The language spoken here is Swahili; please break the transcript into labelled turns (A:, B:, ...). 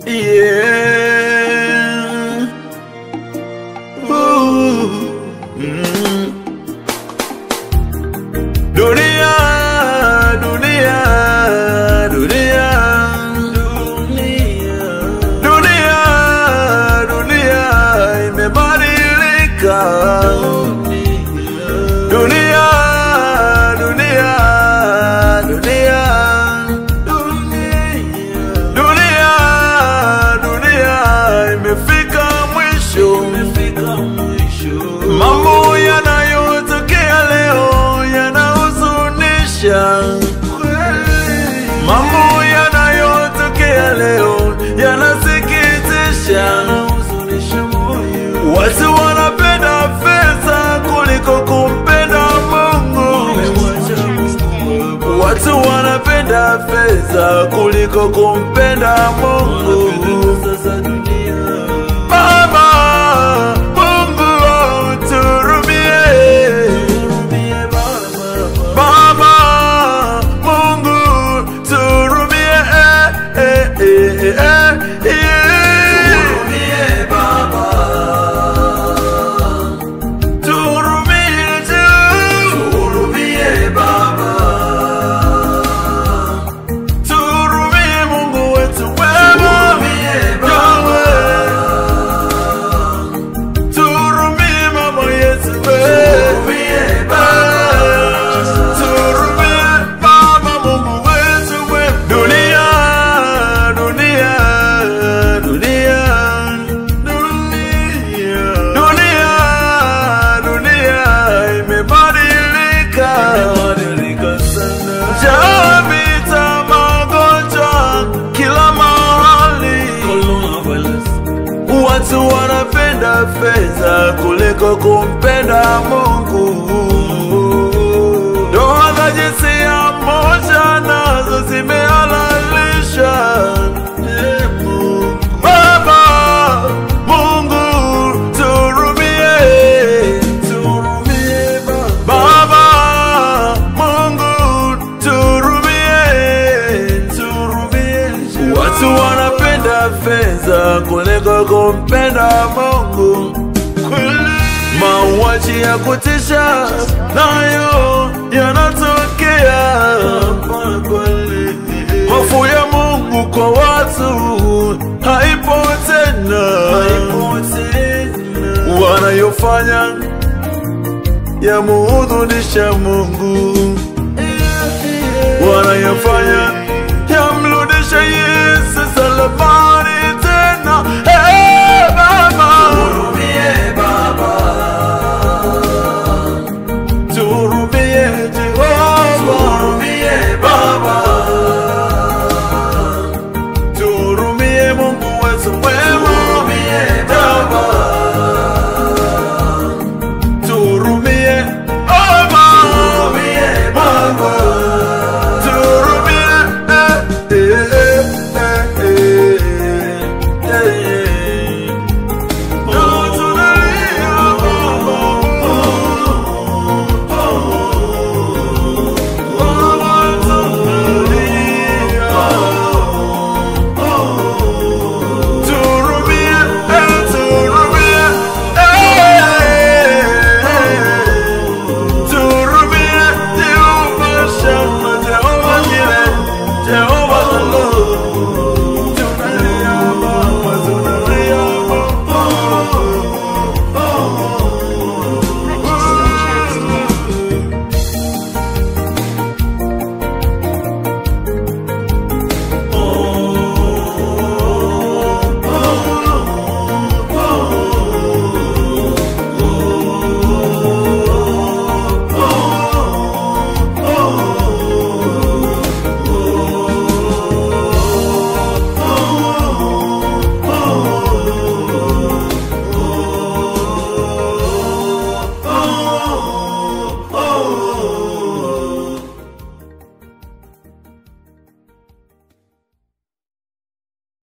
A: Yeah. Dunia, dunia, dunia, dunia, dunia imebadilika. Dunia, dunia, dunia, dunia, dunia imefika mwisho. Mambo yanayotokea leo yanahuzunisha. Mambo yanayotokea leo yanasikitisha. Watu wanapenda pesa kuliko kumpenda Mungu. Watu wanapenda pesa kuliko kumpenda Mungu. Baba Mungu uturumie. Baba Mungu turumie. Watu wanapenda fedha kuliko kumpenda Mungu. Ndoa za jinsia moja nazo zimehalalisha. Baba Mungu turumie. Baba Mungu turumie. Watu wanapenda fedha kuliko kumpenda Mungu. Mauaji ya kutisha nayo yanatokea. Hofu ya Mungu kwa watu haipo tena. Wanayofanya yamuhuzunisha Mungu.